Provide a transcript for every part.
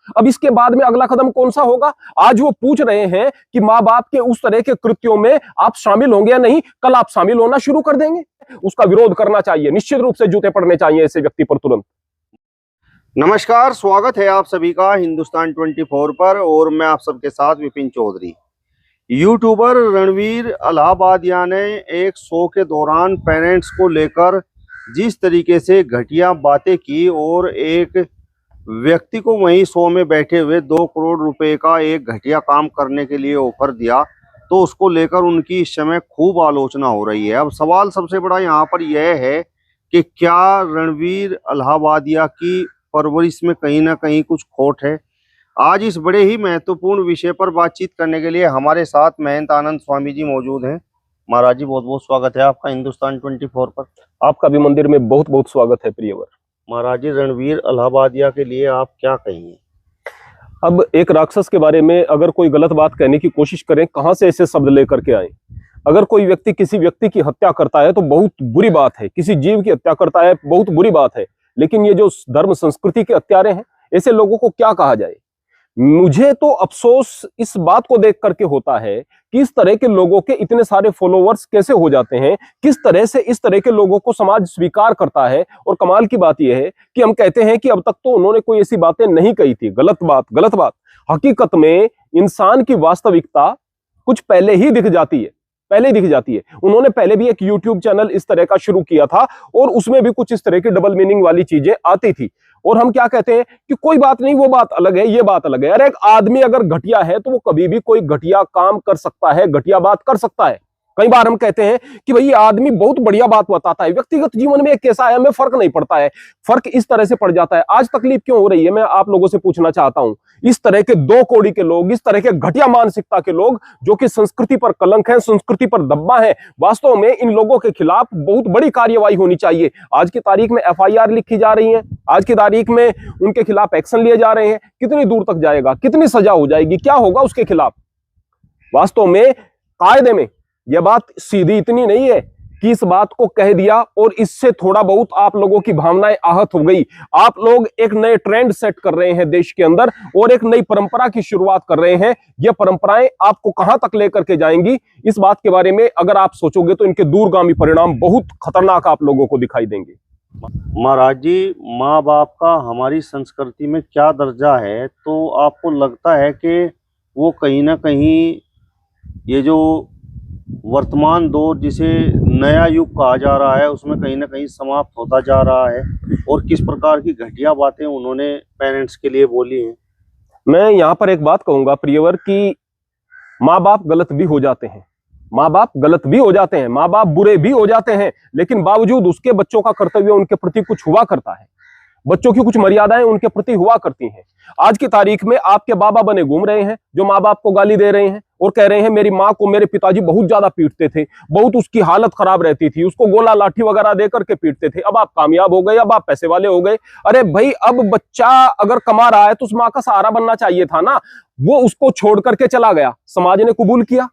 अब इसके बाद में अगला कदम कौन सा होगा? आज वो पूछ रहे हैं कि माँ बाप के उस तरह के कृत्यों में आप शामिल होंगे या नहीं, कल आप शामिल होना शुरू कर देंगे। उसका विरोध करना चाहिए, निश्चित रूप से जूते पड़ने चाहिए ऐसे व्यक्ति पर तुरंत। नमस्कार, स्वागत है आप सभी का हिंदुस्तान 24 पर और मैं आप सबके साथ विपिन चौधरी। यूट्यूबर रणवीर अलाहाबादिया ने एक शो के दौरान पेरेंट्स को लेकर जिस तरीके से घटिया बातें की और एक व्यक्ति को वहीं शो में बैठे हुए 2 करोड़ रुपए का एक घटिया काम करने के लिए ऑफर दिया, तो उसको लेकर उनकी इस समय खूब आलोचना हो रही है। अब सवाल सबसे बड़ा यहाँ पर यह है कि क्या रणवीर अलाहाबादिया की परवरिश में कहीं ना कहीं कुछ खोट है। आज इस बड़े ही महत्वपूर्ण विषय पर बातचीत करने के लिए हमारे साथ महंत आनंद स्वामी जी मौजूद हैं। महाराज जी, बहुत बहुत स्वागत है आपका हिंदुस्तान 24 पर। आपका भी मंदिर में बहुत बहुत स्वागत है प्रियवर। महाराज जी, रणवीर अलाहाबादिया के लिए आप क्या कहेंगे? अब एक राक्षस के बारे में अगर कोई गलत बात कहने की कोशिश करें, कहां से ऐसे शब्द लेकर के आए? अगर कोई व्यक्ति किसी व्यक्ति की हत्या करता है तो बहुत बुरी बात है, किसी जीव की हत्या करता है बहुत बुरी बात है, लेकिन ये जो धर्म संस्कृति के हत्यारे हैं, ऐसे लोगों को क्या कहा जाए? मुझे तो अफसोस इस बात को देख करके होता है कि इस तरह के लोगों के इतने सारे फॉलोवर्स कैसे हो जाते हैं, किस तरह से इस तरह के लोगों को समाज स्वीकार करता है। और कमाल की बात यह है कि हम कहते हैं कि अब तक तो उन्होंने कोई ऐसी बातें नहीं कही थी। गलत बात। हकीकत में इंसान की वास्तविकता कुछ पहले ही दिख जाती है। उन्होंने पहले भी एक यूट्यूब चैनल इस तरह का शुरू किया था और उसमें भी कुछ इस तरह की डबल मीनिंग वाली चीजें आती थी। और हम क्या कहते हैं कि कोई बात नहीं, वो बात अलग है, ये बात अलग है। अरे एक आदमी अगर घटिया है तो वो कभी भी कोई घटिया काम कर सकता है, घटिया बात कर सकता है। कई बार हम कहते हैं कि भाई ये आदमी बहुत बढ़िया बात बताता है, व्यक्तिगत जीवन में कैसा है हमें फर्क नहीं पड़ता है। फर्क इस तरह से पड़ जाता है। आज तकलीफ क्यों हो रही है, मैं आप लोगों से पूछना चाहता हूं। इस तरह के 2 कौड़ी के लोग, इस तरह के घटिया मानसिकता के लोग जो कि संस्कृति पर कलंक है, संस्कृति पर दब्बा है, वास्तव में इन लोगों के खिलाफ बहुत बड़ी कार्रवाई होनी चाहिए। आज की तारीख में FIR लिखी जा रही है, आज की तारीख में उनके खिलाफ एक्शन लिए जा रहे हैं। कितनी दूर तक जाएगा, कितनी सजा हो जाएगी, क्या होगा उसके खिलाफ? वास्तव में कायदे में यह बात सीधी इतनी नहीं है कि इस बात को कह दिया और इससे थोड़ा बहुत आप लोगों की भावनाएं आहत हो गई। आप लोग एक नए ट्रेंड सेट कर रहे हैं देश के अंदर और एक नई परंपरा की शुरुआत कर रहे हैं। ये परंपराएं आपको कहां तक लेकर के जाएंगी, इस बात के बारे में अगर आप सोचोगे तो इनके दूरगामी परिणाम बहुत खतरनाक आप लोगों को दिखाई देंगे। महाराज जी, माँ बाप का हमारी संस्कृति में क्या दर्जा है, तो आपको लगता है कि वो कहीं ना कहीं ये जो वर्तमान दौर जिसे नया युग कहा जा रहा है उसमें कहीं ना कहीं समाप्त होता जा रहा है, और किस प्रकार की घटिया बातें उन्होंने पेरेंट्स के लिए बोली हैं? मैं यहां पर एक बात कहूंगा प्रियवर कि माँ बाप गलत भी हो जाते हैं, माँ बाप बुरे भी हो जाते हैं, लेकिन बावजूद उसके बच्चों का कर्तव्य उनके प्रति कुछ हुआ करता है, बच्चों की कुछ मर्यादाएं उनके प्रति हुआ करती हैं। आज की तारीख में आपके बाबा बने घूम रहे हैं जो माँ बाप को गाली दे रहे हैं और कह रहे हैं मेरी माँ को मेरे पिताजी बहुत ज्यादा पीटते थे, बहुत उसकी हालत खराब रहती थी, उसको गोला लाठी वगैरह दे करके पीटते थे, अब आप कामयाब हो गए, अब आप पैसे वाले हो गए। अरे भाई, अब बच्चा अगर कमा रहा है तो उस माँ का सहारा बनना चाहिए था ना। वो उसको छोड़ करके चला गया, समाज ने कबूल किया।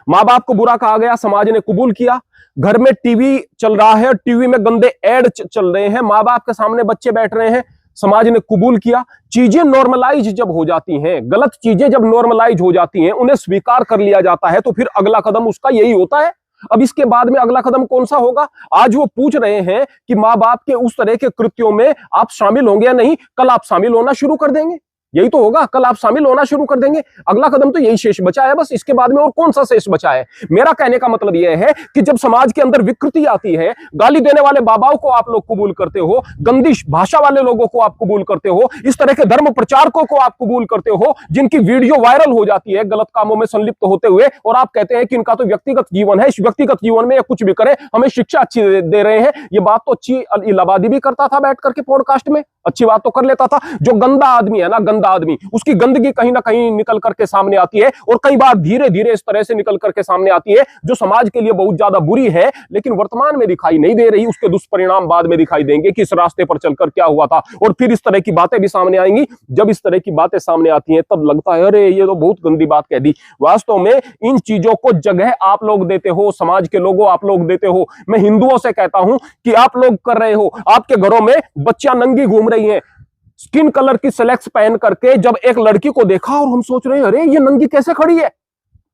माँ बाप को बुरा कहा गया, समाज ने कबूल किया। घर में टीवी चल रहा है, टीवी में गंदे एड चल रहे हैं, माँ बाप के सामने बच्चे बैठ रहे हैं, समाज ने कबूल किया। चीजें नॉर्मलाइज जब हो जाती हैं, गलत चीजें जब नॉर्मलाइज हो जाती हैं, उन्हें स्वीकार कर लिया जाता है, तो फिर अगला कदम उसका यही होता है। अब इसके बाद में अगला कदम कौन सा होगा? आज वो पूछ रहे हैं कि माँ बाप के उस तरह के कृत्यों में आप शामिल होंगे या नहीं, कल आप शामिल होना शुरू कर देंगे। यही तो होगा, कल आप शामिल होना शुरू कर देंगे। अगला कदम तो यही शेष बचा है बस, इसके बाद में और कौन सा शेष बचा है? मेरा कहने का मतलब यह है कि जब समाज के अंदर विकृति आती है, गाली देने वाले बाबाओं को आप लोग कबूल करते हो, गंदी भाषा वाले लोगों को आप कबूल करते हो, इस तरह के धर्म प्रचारकों को आप कबूल करते हो जिनकी वीडियो वायरल हो जाती है गलत कामों में संलिप्त होते हुए, और आप कहते हैं कि इनका तो व्यक्तिगत जीवन है, इस व्यक्तिगत जीवन में कुछ भी करें, हमें शिक्षा अच्छी दे रहे हैं। ये बात तो अच्छी इलाहाबादी भी करता था बैठ करके पॉडकास्ट में, अच्छी बात तो कर लेता था। जो गंदा आदमी है ना, गंदा आदमी, उसकी गंदगी कहीं ना कहीं निकल करके सामने आती है, और कई बार धीरे धीरे इस तरह से निकल करके सामने आती है जो समाज के लिए बहुत ज्यादा बुरी है, लेकिन वर्तमान में दिखाई नहीं दे रही। उसके दुष्परिणाम बाद में दिखाई देंगे कि इस रास्ते पर चलकर क्या हुआ था। और फिर इस तरह की बातें भी सामने आएंगी। जब इस तरह की बातें सामने आती हैं तब लगता है अरे ये तो बहुत गंदी बात कह दी। वास्तव में इन चीजों को जगह आप लोग देते हो, समाज के लोगों आप लोग देते हो। मैं हिंदुओं से कहता हूं कि आप लोग कर रहे हो, आपके घरों में बच्चियां नंगी घूम रही हैं, स्किन कलर की सेलेक्स पहन करके जब एक लड़की को देखा और हम सोच रहे हैं अरे ये नंगी कैसे खड़ी है,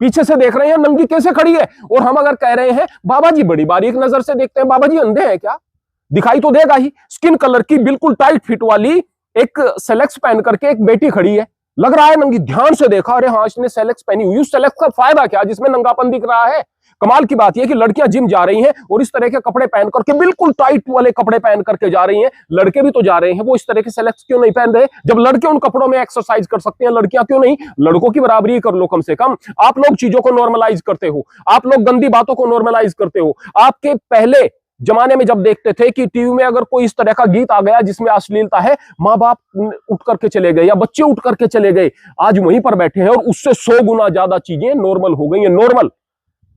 पीछे से देख रहे हैं नंगी कैसे खड़ी है, और हम अगर कह रहे हैं बाबा जी बड़ी बारीक नजर से देखते हैं, बाबा जी अंधे हैं क्या, दिखाई तो देगा ही। स्किन कलर की बिल्कुल टाइट फिट वाली एक सेलेक्स पहन करके एक बेटी खड़ी है, लग रहा है नंगी, ध्यान से देखा अरे हाँ इसने सेलेक्स पहनी हुई, उस सेलेक्स का फायदा क्या जिसमें नंगापन दिख रहा है। कमाल की बात यह कि लड़कियां जिम जा रही हैं और इस तरह के कपड़े पहन करके, बिल्कुल टाइट वाले कपड़े पहन करके जा रही हैं, लड़के भी तो जा रहे हैं, वो इस तरह के सेलेक्स क्यों नहीं पहन रहे? जब लड़के उन कपड़ों में एक्सरसाइज कर सकते हैं, लड़कियां क्यों नहीं? लड़कों की बराबरी कर लो कम से कम। आप लोग चीजों को नॉर्मलाइज करते हो, आप लोग गंदी बातों को नॉर्मलाइज करते हो। आपके पहले जमाने में जब देखते थे कि टीवी में अगर कोई इस तरह का गीत आ गया जिसमें अश्लीलता है, माँ बाप उठ करके चले गए या बच्चे उठ करके चले गए, आज वहीं पर बैठे हैं और उससे 100 गुना ज्यादा चीजें नॉर्मल हो गई हैं। नॉर्मल,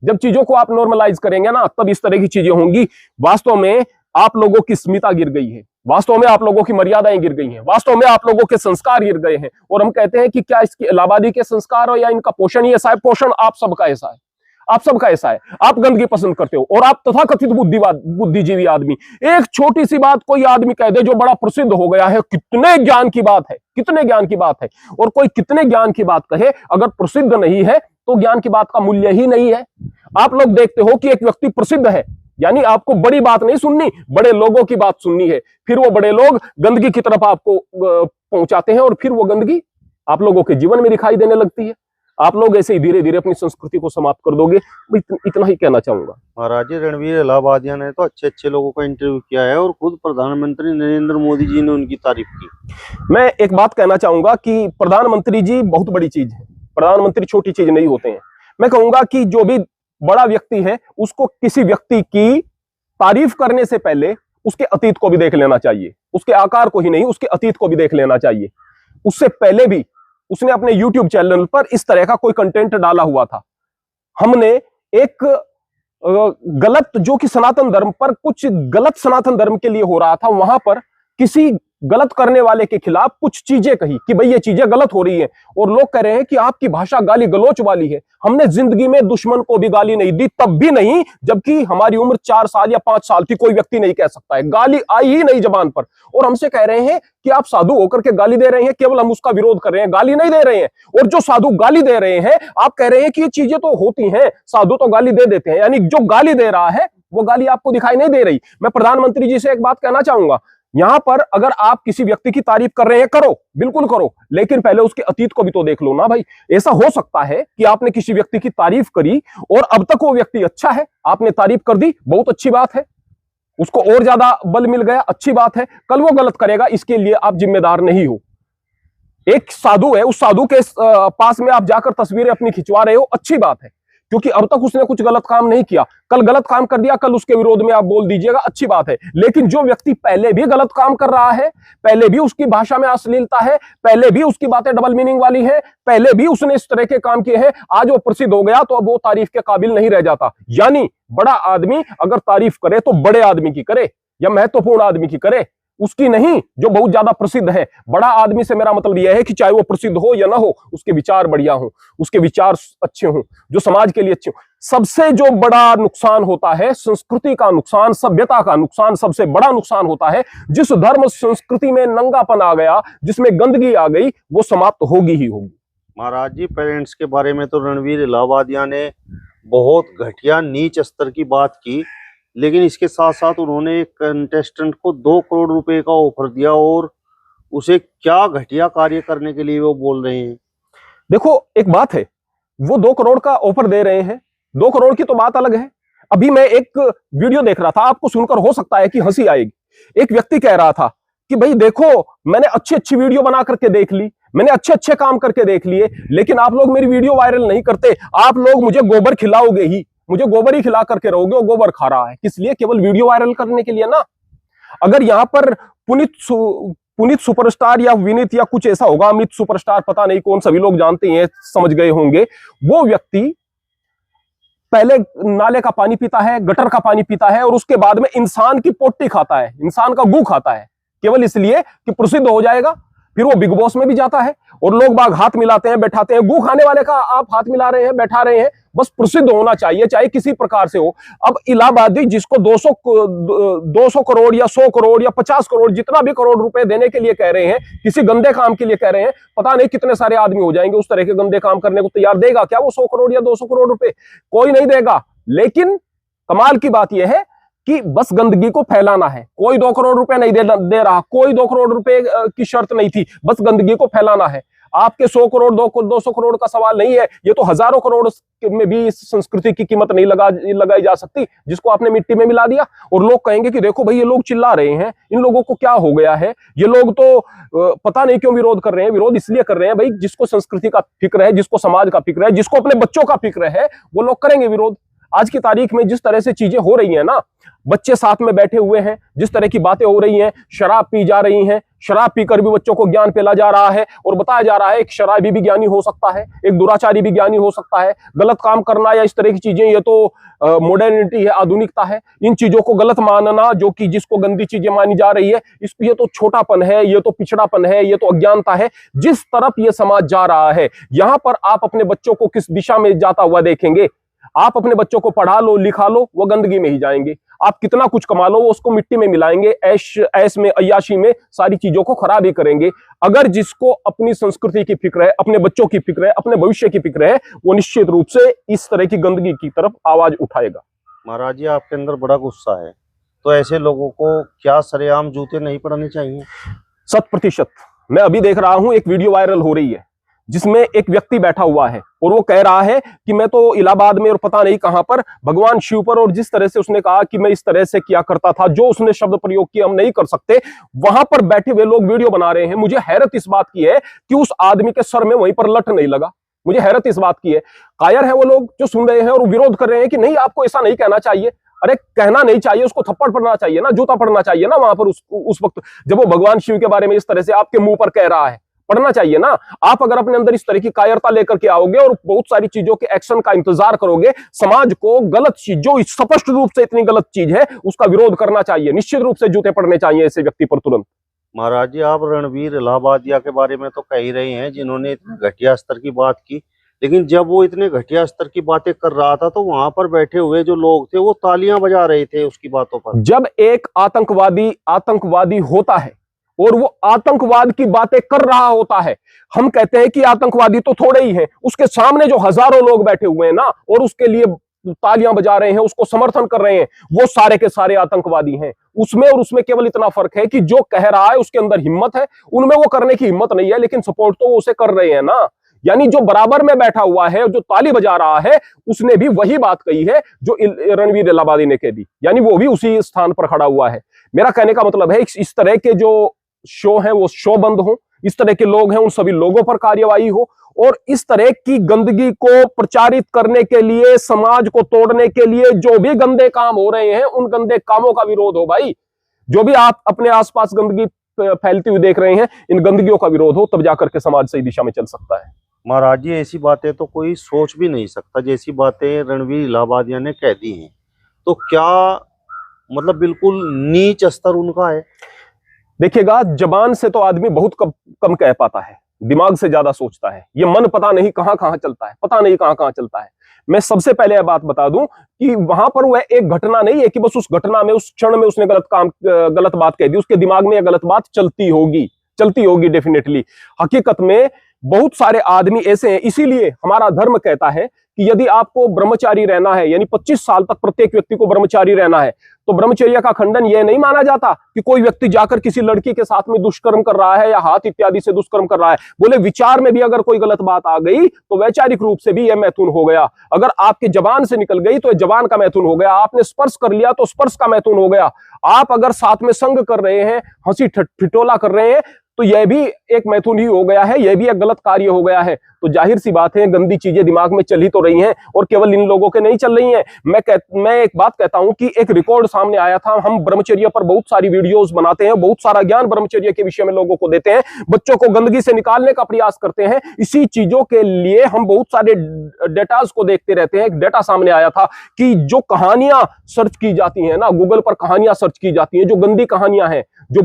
जब चीजों को आप नॉर्मलाइज करेंगे ना तब इस तरह की चीजें होंगी। वास्तव में आप लोगों की स्मिता गिर गई है, वास्तव में आप लोगों की मर्यादाएं गिर गई हैं, वास्तव में आप लोगों के संस्कार गिर गए हैं। और हम कहते हैं कि क्या इसकी इलाहाबादी के संस्कार हो या इनका पोषण ही ऐसा है? पोषण आप सबका ऐसा है, आप सबका ऐसा है। आप गंदगी पसंद करते हो और आप तथाकथित बुद्धिजीवी आदमी, एक छोटी सी बात कोई आदमी कह दे जो बड़ा प्रसिद्ध हो गया है, कितने ज्ञान की बात है, कितने ज्ञान की बात है। और कोई कितने ज्ञान की बात कहे, अगर प्रसिद्ध नहीं है तो ज्ञान की बात का मूल्य ही नहीं है। आप लोग देखते हो कि एक व्यक्ति प्रसिद्ध है, यानी आपको बड़ी बात नहीं सुननी, बड़े लोगों की बात सुननी है, फिर वो बड़े लोग गंदगी की तरफ आपको पहुंचाते हैं और फिर वो गंदगी आप लोगों के जीवन में दिखाई देने लगती है। आप लोग ऐसे ही धीरे धीरे अपनी संस्कृति को समाप्त कर दोगे। इतना ही कहना चाहूंगा। महाराज जी, रणवीर इलाहाबादिया ने तो अच्छे अच्छे लोगों का इंटरव्यू किया है और खुद प्रधानमंत्री नरेंद्र मोदी जी ने उनकी तारीफ की। मैं एक बात कहना चाहूंगा कि प्रधानमंत्री जी बहुत बड़ी चीज है, प्रधानमंत्री छोटी चीज नहीं होते हैं। मैं कहूंगा कि जो भी बड़ा व्यक्ति है उसको किसी व्यक्ति की तारीफ करने से पहले उसके अतीत को भी देख लेना चाहिए, उसके आकार को ही नहीं उसके अतीत को भी देख लेना चाहिए। उससे पहले भी उसने अपने YouTube चैनल पर इस तरह का कोई कंटेंट डाला हुआ था। हमने एक गलत, जो कि सनातन धर्म पर कुछ गलत सनातन धर्म के लिए हो रहा था, वहां पर किसी गलत करने वाले के खिलाफ कुछ चीजें कही कि भाई ये चीजें गलत हो रही हैं, और लोग कह रहे हैं कि आपकी भाषा गाली गलौच वाली है। हमने जिंदगी में दुश्मन को भी गाली नहीं दी, तब भी नहीं जबकि हमारी उम्र 4 साल या 5 साल थी। कोई व्यक्ति नहीं कह सकता है, गाली आई ही नहीं जबान पर, और हमसे कह रहे हैं कि आप साधु होकर के गाली दे रहे हैं। केवल हम उसका विरोध कर रहे हैं, गाली नहीं दे रहे हैं। और जो साधु गाली दे रहे हैं, आप कह रहे हैं कि ये चीजें तो होती हैं, साधु तो गाली दे देते हैं, यानी जो गाली दे रहा है वो गाली आपको दिखाई नहीं दे रही। मैं प्रधानमंत्री जी से एक बात कहना चाहूंगा, यहां पर अगर आप किसी व्यक्ति की तारीफ कर रहे हैं, करो, बिल्कुल करो, लेकिन पहले उसके अतीत को भी तो देख लो ना भाई। ऐसा हो सकता है कि आपने किसी व्यक्ति की तारीफ करी और अब तक वो व्यक्ति अच्छा है, आपने तारीफ कर दी, बहुत अच्छी बात है, उसको और ज्यादा बल मिल गया, अच्छी बात है। कल वो गलत करेगा, इसके लिए आप जिम्मेदार नहीं हो। एक साधु है, उस साधु के पास में आप जाकर तस्वीरें अपनी खिंचवा रहे हो, अच्छी बात है, क्योंकि अब तक उसने कुछ गलत काम नहीं किया। कल गलत काम कर दिया, कल उसके विरोध में आप बोल दीजिएगा, अच्छी बात है। लेकिन जो व्यक्ति पहले भी गलत काम कर रहा है, पहले भी उसकी भाषा में अश्लीलता है, पहले भी उसकी बातें डबल मीनिंग वाली है, पहले भी उसने इस तरह के काम किए हैं, आज वो प्रसिद्ध हो गया तो अब वो तारीफ के काबिल नहीं रह जाता। यानी बड़ा आदमी अगर तारीफ करे तो बड़े आदमी की करे या महत्वपूर्ण आदमी की करे, उसकी नहीं जो बहुत ज्यादा प्रसिद्ध है। बड़ा आदमी से मेरा मतलब यह है कि चाहे वो प्रसिद्ध हो या ना हो, उसके विचार बढ़िया हो, उसके विचार अच्छे हों, जो समाज के लिए अच्छे हो। सबसे जो बड़ा नुकसान होता है, संस्कृति का नुकसान, सभ्यता का नुकसान, सबसे बड़ा नुकसान होता है जिस धर्म संस्कृति में नंगापन आ गया, जिसमें गंदगी आ गई, वो समाप्त होगी ही होगी। महाराज जी, पेरेंट्स के बारे में तो रणवीर इलाहाबादिया ने बहुत घटिया नीच स्तर की बात की, लेकिन इसके साथ साथ उन्होंने एक कंटेस्टेंट को 2 करोड़ रुपए का ऑफर दिया, और उसे क्या घटिया कार्य करने के लिए वो बोल रहे हैं। देखो एक बात है, वो 2 करोड़ का ऑफर दे रहे हैं, 2 करोड़ की तो बात अलग है। अभी मैं एक वीडियो देख रहा था, आपको सुनकर हो सकता है कि हंसी आएगी। एक व्यक्ति कह रहा था कि भाई देखो, मैंने अच्छी अच्छी वीडियो बना करके देख ली, मैंने अच्छे अच्छे काम करके देख लिए, लेकिन आप लोग मेरी वीडियो वायरल नहीं करते। आप लोग मुझे गोबर खिलाओगे ही, मुझे गोबर ही खिला करके रहोगे, और गोबर खा रहा है किस लिए? केवल वीडियो वायरल करने के लिए ना। अगर यहां पर पुनीत सुपरस्टार या विनीत या कुछ ऐसा होगा, अमित सुपरस्टार, पता नहीं कौन, सभी लोग जानते हैं, समझ गए होंगे, वो व्यक्ति पहले नाले का पानी पीता है, गटर का पानी पीता है, और उसके बाद में इंसान की पोटी खाता है, इंसान का गू खाता है, केवल इसलिए कि प्रसिद्ध हो जाएगा। फिर वो बिग बॉस में भी जाता है और लोग बाग हाथ मिलाते हैं, बैठाते हैं। गू खाने वाले का आप हाथ मिला रहे हैं, बैठा रहे हैं, बस प्रसिद्ध होना चाहिए, चाहे किसी प्रकार से हो। अब इलाहाबादी जिसको 200 करोड़ या 100 करोड़ या 50 करोड़ जितना भी करोड़ रुपए देने के लिए कह रहे हैं, किसी गंदे काम के लिए कह रहे हैं, पता नहीं कितने सारे आदमी हो जाएंगे उस तरह के गंदे काम करने को तैयार। देगा क्या वो 100 करोड़ या 200 करोड़ रुपए? कोई नहीं देगा। लेकिन कमाल की बात यह है कि बस गंदगी को फैलाना है। कोई 2 करोड़ रुपए नहीं दे रहा, कोई 2 करोड़ रुपए की शर्त नहीं थी, बस गंदगी को फैलाना है। आपके 100 करोड़ 200 करोड़ का सवाल नहीं है, ये तो हजारों करोड़ में भी इस संस्कृति की कीमत नहीं लगाई जा सकती जिसको आपने मिट्टी में मिला दिया। और लोग कहेंगे कि देखो भाई ये लोग चिल्ला रहे हैं, इन लोगों को क्या हो गया है, ये लोग तो पता नहीं क्यों विरोध कर रहे हैं। विरोध इसलिए कर रहे हैं भाई, जिसको संस्कृति का फिक्र है, जिसको समाज का फिक्र है, जिसको अपने बच्चों का फिक्र है, वो लोग करेंगे विरोध। आज की तारीख में जिस तरह से चीजें हो रही हैं ना, बच्चे साथ में बैठे हुए हैं, जिस तरह की बातें हो रही हैं, शराब पी जा रही हैं, शराब पीकर भी बच्चों को ज्ञान पेला जा रहा है और बताया जा रहा है एक शराबी भी ज्ञानी हो सकता है, एक दुराचारी भी ज्ञानी हो सकता है। गलत काम करना या इस तरह की चीजें, ये तो मॉडर्निटी है, आधुनिकता है। इन चीजों को गलत मानना, जो कि जिसको गंदी चीजें मानी जा रही है, ये तो छोटापन है, ये तो पिछड़ापन है, ये तो अज्ञानता है। जिस तरफ ये समाज जा रहा है, यहां पर आप अपने बच्चों को किस दिशा में जाता हुआ देखेंगे? आप अपने बच्चों को पढ़ा लो, लिखा लो, वो गंदगी में ही जाएंगे। आप कितना कुछ कमा लो, वो उसको मिट्टी में मिलाएंगे, ऐश में, अय्याशी में सारी चीजों को खराब ही करेंगे। अगर जिसको अपनी संस्कृति की फिक्र है, अपने बच्चों की फिक्र है, अपने भविष्य की फिक्र है, वो निश्चित रूप से इस तरह की गंदगी की तरफ आवाज उठाएगा। महाराज जी, आपके अंदर बड़ा गुस्सा है, तो ऐसे लोगों को क्या सरेआम जूते नहीं पड़ने चाहिए? 100%। मैं अभी देख रहा हूं एक वीडियो वायरल हो रही है जिसमें एक व्यक्ति बैठा हुआ है और वो कह रहा है कि मैं तो इलाहाबाद में और पता नहीं कहां पर भगवान शिव पर, और जिस तरह से उसने कहा कि मैं इस तरह से किया करता था, जो उसने शब्द प्रयोग किया हम नहीं कर सकते, वहां पर बैठे हुए लोग वीडियो बना रहे हैं। मुझे हैरत इस बात की है कि उस आदमी के सर में वहीं पर लठ नहीं लगा। मुझे हैरत इस बात की है। कायर है वो लोग जो सुन रहे हैं और विरोध कर रहे हैं कि नहीं, आपको ऐसा नहीं कहना चाहिए। अरे कहना नहीं चाहिए, उसको थप्पड़ पड़ना चाहिए ना, जूता पड़ना चाहिए ना वहां पर उस वक्त जब वो भगवान शिव के बारे में इस तरह से आपके मुंह पर कह रहा है, पढ़ना चाहिए ना। आप अगर अपने अंदर इस तरह की कायरता लेकर के आओगे और बहुत सारी चीजों के एक्शन का इंतजार करोगे, समाज को गलत चीज, जो स्पष्ट रूप से इतनी गलत चीज है, उसका विरोध करना चाहिए। निश्चित रूप से जूते पड़ने चाहिए ऐसे व्यक्ति पर तुरंत। महाराज जी, आप रणवीर इलाहाबादिया के बारे में तो कह ही रहे हैं, जिन्होंने इतने घटिया स्तर की बात की, लेकिन जब वो इतने घटिया स्तर की बातें कर रहा था तो वहां पर बैठे हुए जो लोग थे वो तालियां बजा रहे थे उसकी बातों पर। जब एक आतंकवादी होता है और वो आतंकवाद की बातें कर रहा होता है, हम कहते हैं कि आतंकवादी तो थोड़े ही हैं, उसके सामने जो हजारों लोग बैठे हुए हैं ना और उसके लिए तालियां बजा रहे हैं, उसको समर्थन कर रहे हैं, वो सारे के सारे आतंकवादी हैं। उसमें और उसमें केवल इतना फर्क है कि जो कह रहा है उसके अंदर हिम्मत है, उनमें वो करने की हिम्मत नहीं है, लेकिन सपोर्ट तो वो उसे कर रहे हैं ना। यानी जो बराबर में बैठा हुआ है, जो ताली बजा रहा है, उसने भी वही बात कही है जो रणवीर इलाहाबादी ने कह दी, यानी वो भी उसी स्थान पर खड़ा हुआ है। मेरा कहने का मतलब है इस तरह के जो शो हैं वो शो बंद हो, इस तरह के लोग हैं उन सभी लोगों पर कार्यवाही हो, और इस तरह की गंदगी को प्रचारित करने के लिए, समाज को तोड़ने के लिए जो भी गंदे काम हो रहे हैं, उन गंदे कामों का विरोध हो भाई। जो भी आप अपने आसपास गंदगी फैलती हुई देख रहे हैं, इन गंदगियों का विरोध हो, तब जाकर के समाज सही दिशा में चल सकता है। महाराज जी, ऐसी बातें तो कोई सोच भी नहीं सकता जैसी बातें रणवीर इलाहाबादिया ने कह दी हैं, तो क्या मतलब बिल्कुल नीच स्तर उनका है? देखिएगा, जबान से तो आदमी बहुत कम कह पाता है, दिमाग से ज्यादा सोचता है। ये मन पता नहीं कहां कहां चलता है, पता नहीं कहां कहां चलता है। मैं सबसे पहले यह बात बता दूं कि वहां पर वह एक घटना नहीं है कि बस उस घटना में, उस क्षण में उसने गलत बात कह दी, उसके दिमाग में यह गलत बात चलती होगी डेफिनेटली। हकीकत में बहुत सारे आदमी ऐसे हैं, इसीलिए हमारा धर्म कहता है कि यदि आपको ब्रह्मचारी रहना है, यानी 25 साल तक प्रत्येक व्यक्ति को ब्रह्मचारी रहना है, तो ब्रह्मचर्य का खंडन यह नहीं माना जाता कि कोई व्यक्ति जाकर किसी लड़की के साथ में दुष्कर्म कर रहा है या हाथ इत्यादि से दुष्कर्म कर रहा है। बोले विचार में भी अगर कोई गलत बात आ गई तो वैचारिक रूप से भी यह मैथुन हो गया। अगर आपके जबान से निकल गई तो जबान का मैथुन हो गया। आपने स्पर्श कर लिया तो स्पर्श का मैथुन हो गया। आप अगर साथ में संग कर रहे हैं, हंसी ठिठोला कर रहे हैं, तो यह भी एक मैथुन ही हो गया है, यह भी एक गलत कार्य हो गया है। तो जाहिर सी बात है, गंदी चीजें दिमाग में चल ही तो रही हैं, और केवल इन लोगों के नहीं चल रही हैं। मैं एक बात कहता हूं कि एक रिकॉर्ड सामने आया था। हम ब्रह्मचर्य पर बहुत सारी वीडियोस बनाते हैं, बहुत सारा ज्ञान ब्रह्मचर्य के विषय में लोगों को देते हैं, बच्चों को गंदगी से निकालने का प्रयास करते हैं। इसी चीजों के लिए हम बहुत सारे डेटास को देखते रहते हैं। एक डेटा सामने आया था कि जो कहानियां सर्च की जाती हैं ना, गूगल पर कहानियां सर्च की जाती हैं, जो गंदी कहानियां हैं, जो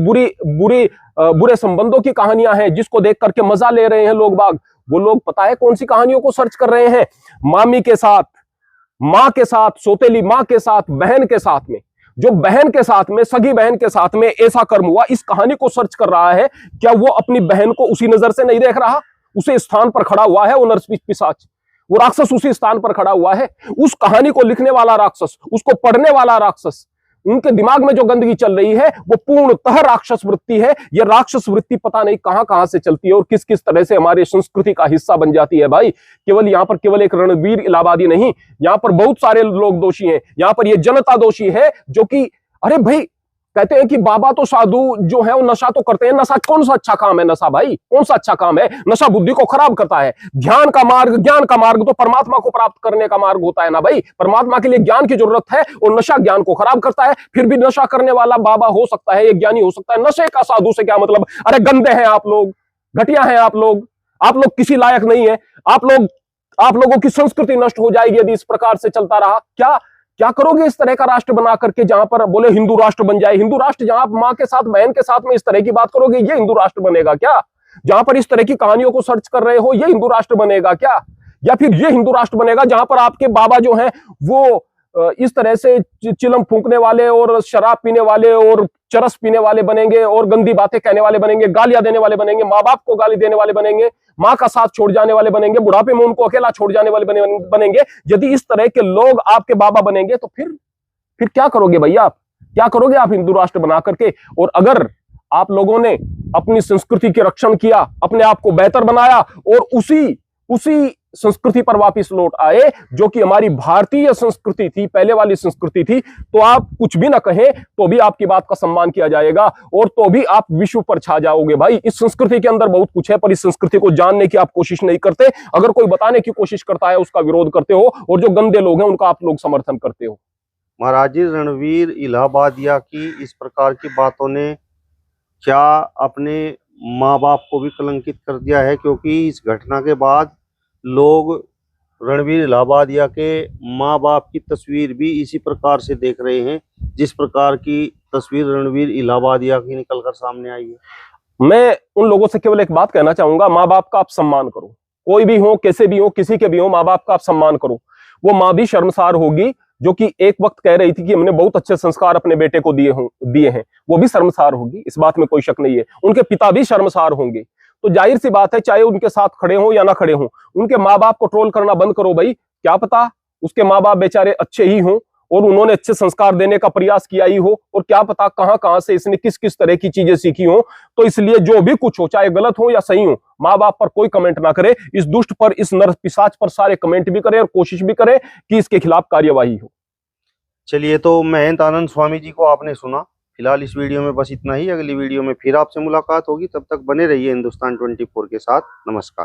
बुरे संबंधों की कहानियां हैं, जिसको देख करके मजा ले रहे हैं लोग बाग, वो लोग पता है कौन सी कहानियों को सर्च कर रहे हैं? मामी के साथ माँ के साथ, सौतेली माँ के साथ, बहन के साथ में, जो बहन के साथ में, सगी बहन के साथ में ऐसा कर्म हुआ, इस कहानी को सर्च कर रहा है, क्या वो अपनी बहन को उसी नजर से नहीं देख रहा? उसी स्थान पर खड़ा हुआ है वो नरपिशाच, वो राक्षस उसी स्थान पर खड़ा हुआ है। उस कहानी को लिखने वाला राक्षस, उसको पढ़ने वाला राक्षस, उनके दिमाग में जो गंदगी चल रही है वो पूर्णतः राक्षस वृत्ति है। ये राक्षस वृत्ति पता नहीं कहां कहां से चलती है और किस किस तरह से हमारी संस्कृति का हिस्सा बन जाती है। भाई केवल यहां पर केवल एक रणवीर इलाहाबादी नहीं, यहां पर बहुत सारे लोग दोषी हैं। यहां पर ये जनता दोषी है जो कि, अरे भाई कहते हैं कि बाबा तो साधु जो है वो नशा तो करते हैं। नशा कौन सा अच्छा काम है? नशा भाई कौन सा अच्छा काम है? नशा बुद्धि को खराब करता है। ध्यान का मार्ग, ज्ञान का मार्ग तो परमात्मा को प्राप्त करने का मार्ग होता है ना भाई। परमात्मा के लिए ज्ञान की जरूरत है और नशा ज्ञान को खराब करता है। फिर भी नशा करने वाला बाबा हो सकता है, एक ज्ञानी हो सकता है, नशे का साधु से क्या मतलब? अरे गंदे हैं आप लोग, घटिया हैं आप लोग किसी लायक नहीं है। आप लोगों की संस्कृति नष्ट हो जाएगी यदि इस प्रकार से चलता रहा। क्या करोगे इस तरह का राष्ट्र बना करके, जहां पर बोले हिंदू राष्ट्र बन जाए? हिंदू राष्ट्र जहां आप माँ के साथ, बहन के साथ में इस तरह की बात करोगे, ये हिंदू राष्ट्र बनेगा क्या? जहां पर इस तरह की कहानियों को सर्च कर रहे हो, ये हिंदू राष्ट्र बनेगा क्या? या फिर ये हिंदू राष्ट्र बनेगा जहां पर आपके बाबा जो हैं वो इस तरह से चिलम फूंकने वाले और शराब पीने वाले और चरस पीने वाले बनेंगे और गंदी बातें कहने वाले बनेंगे, गालियां देने वाले बनेंगे, माँ बाप को गाली देने वाले बनेंगे, माँ का साथ छोड़ जाने वाले बनेंगे, बुढ़ापे में उनको अकेला छोड़ जाने वाले बनेंगे? यदि इस तरह के लोग आपके बाबा बनेंगे तो फिर क्या करोगे भैया? आप क्या करोगे आप हिंदू राष्ट्र बना करके? और अगर आप लोगों ने अपनी संस्कृति के रक्षण किया, अपने आप को बेहतर बनाया और उसी संस्कृति पर वापस लौट आए जो कि हमारी भारतीय संस्कृति थी, पहले वाली संस्कृति थी, तो आप कुछ भी ना कहें तो भी आपकी बात का सम्मान किया जाएगा और तो भी आप विश्व पर छा जाओगे। भाई इस संस्कृति के अंदर बहुत कुछ है, पर इस संस्कृति को जानने की आप कोशिश नहीं करते। अगर कोई बताने की कोशिश करता है उसका विरोध करते हो और जो गंदे लोग हैं उनका आप लोग समर्थन करते हो। महाराज जी, रणवीर इलाहाबादिया की इस प्रकार की बातों ने क्या अपने माँ बाप को भी कलंकित कर दिया है? क्योंकि इस घटना के बाद लोग रणवीर इलाहाबादिया के माँ बाप की तस्वीर भी इसी प्रकार से देख रहे हैं जिस प्रकार की तस्वीर रणवीर इलाहाबादिया की निकलकर सामने आई है। मैं उन लोगों से केवल एक बात कहना चाहूंगा, माँ बाप का आप सम्मान करो, कोई भी हो, कैसे भी हो, किसी के भी हो, माँ बाप का आप सम्मान करो। वो माँ भी शर्मसार होगी जो कि एक वक्त कह रही थी कि हमने बहुत अच्छे संस्कार अपने बेटे को दिए हैं, वो भी शर्मसार होगी, इस बात में कोई शक नहीं है। उनके पिता भी शर्मसार होंगे। तो जाहिर सी बात है, चाहे उनके साथ खड़े हो या ना खड़े हो, उनके माँ बाप को ट्रोल करना बंद करो भाई। क्या पता उसके माँ बाप बेचारे अच्छे ही हों और उन्होंने अच्छे संस्कार देने का प्रयास किया ही हो, और क्या पता कहां कहां से इसने किस किस तरह की चीजें सीखी हो। तो इसलिए जो भी कुछ हो, चाहे गलत हो या सही हो, माँ बाप पर कोई कमेंट ना करे। इस दुष्ट पर, इस नरपिशाच पर सारे कमेंट भी करे और कोशिश भी करे कि इसके खिलाफ कार्यवाही हो। चलिए, तो महंत आनंद स्वामी जी को आपने सुना। फिलहाल इस वीडियो में बस इतना ही। अगली वीडियो में फिर आपसे मुलाकात होगी, तब तक बने रहिए हिंदुस्तान 24 के साथ। नमस्कार।